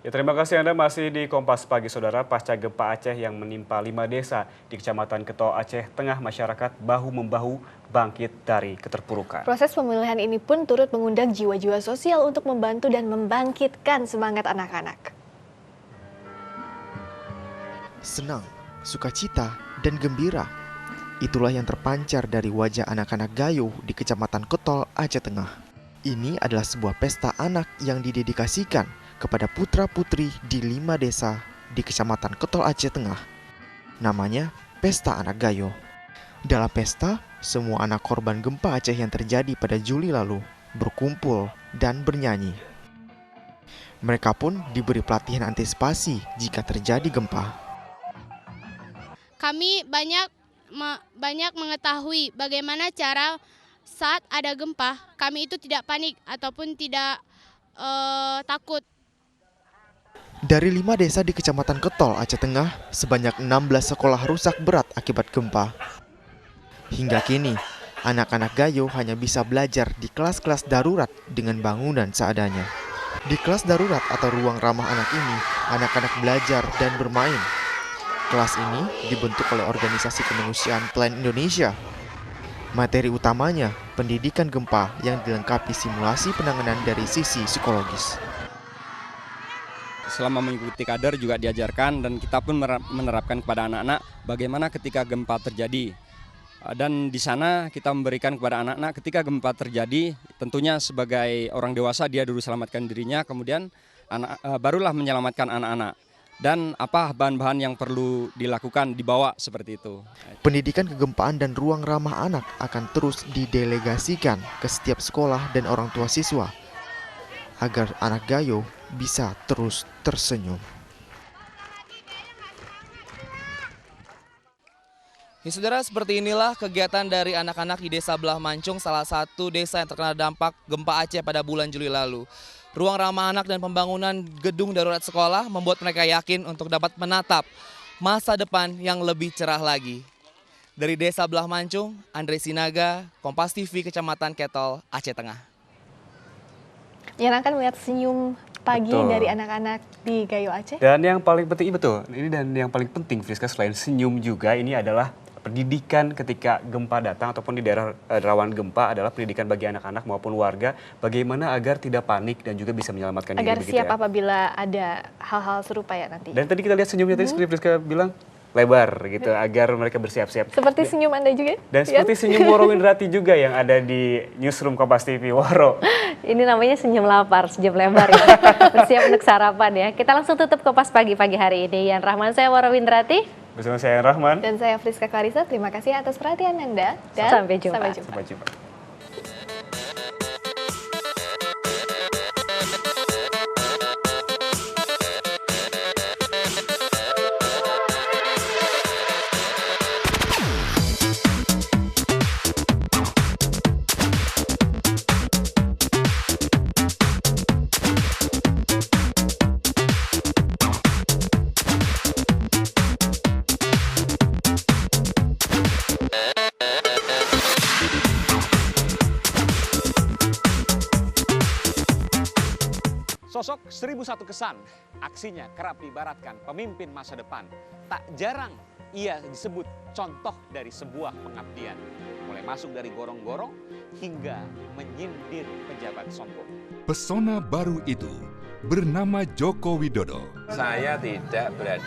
Ya, terima kasih Anda masih di Kompas Pagi, Saudara. Pasca gempa Aceh yang menimpa 5 desa di Kecamatan Ketol, Aceh Tengah, masyarakat bahu-membahu bangkit dari keterpurukan. Proses pemulihan ini pun turut mengundang jiwa-jiwa sosial untuk membantu dan membangkitkan semangat anak-anak. Senang, sukacita, dan gembira. Itulah yang terpancar dari wajah anak-anak Gayo di Kecamatan Ketol, Aceh Tengah. Ini adalah sebuah pesta anak yang didedikasikan kepada putra-putri di 5 desa di Kecamatan Ketol, Aceh Tengah. Namanya Pesta Anak Gayo. Dalam pesta, semua anak korban gempa Aceh yang terjadi pada Juli lalu berkumpul dan bernyanyi. Mereka pun diberi pelatihan antisipasi jika terjadi gempa. Kami banyak mengetahui bagaimana cara saat ada gempa, kami itu tidak panik ataupun tidak takut. Dari 5 desa di Kecamatan Ketol, Aceh Tengah, sebanyak 16 sekolah rusak berat akibat gempa. Hingga kini, anak-anak Gayo hanya bisa belajar di kelas-kelas darurat dengan bangunan seadanya. Di kelas darurat atau ruang ramah anak ini, anak-anak belajar dan bermain. Kelas ini dibentuk oleh Organisasi Kemanusiaan Plan Indonesia. Materi utamanya, pendidikan gempa yang dilengkapi simulasi penanganan dari sisi psikologis. Selama mengikuti kader juga diajarkan dan kita pun menerapkan kepada anak-anak bagaimana ketika gempa terjadi. Dan di sana kita memberikan kepada anak-anak ketika gempa terjadi, tentunya sebagai orang dewasa dia dulu selamatkan dirinya, kemudian barulah menyelamatkan anak-anak. Dan apa bahan-bahan yang perlu dilakukan dibawa seperti itu. Pendidikan kegempaan dan ruang ramah anak akan terus didelegasikan ke setiap sekolah dan orang tua siswa agar anak Gayo bisa terus tersenyum. Ya, saudara, seperti inilah kegiatan dari anak-anak di Desa Belah Mancung, salah satu desa yang terkena dampak gempa Aceh pada bulan Juli lalu. Ruang ramah anak dan pembangunan gedung darurat sekolah membuat mereka yakin untuk dapat menatap masa depan yang lebih cerah lagi. Dari Desa Belah Mancung, Andre Sinaga, Kompas TV, Kecamatan Ketol, Aceh Tengah. Yang akan melihat senyum pagi dari anak-anak di Gayo Aceh. Dan yang paling penting, yang paling penting, Friska, selain senyum juga ini adalah pendidikan ketika gempa datang ataupun di daerah rawan gempa adalah pendidikan bagi anak-anak maupun warga bagaimana agar tidak panik dan juga bisa menyelamatkan diri. Agar siap apabila ada hal-hal serupa ya nanti. Dan tadi kita lihat senyumnya tadi seperti Friska bilang lebar gitu agar mereka bersiap-siap. Seperti senyum Anda juga? Dan seperti senyum Woro Windrati juga yang ada di Newsroom Kompas TV. Woro. Ini namanya senyum lapar, senyum lebar ya. Bersiap untuk sarapan ya. Kita langsung tutup Kompas pagi hari ini. Yan Rahman, saya Woro Windrati. Bersama saya Rahman. Dan saya Friska Clarissa. Terima kasih atas perhatian Anda. Dan sampai jumpa. Sampai jumpa. Sosok 1001 kesan, aksinya kerap diibaratkan pemimpin masa depan. Tak jarang ia disebut contoh dari sebuah pengabdian. Mulai masuk dari gorong-gorong hingga menyindir pejabat sombong. Pesona baru itu bernama Joko Widodo. Saya tidak berada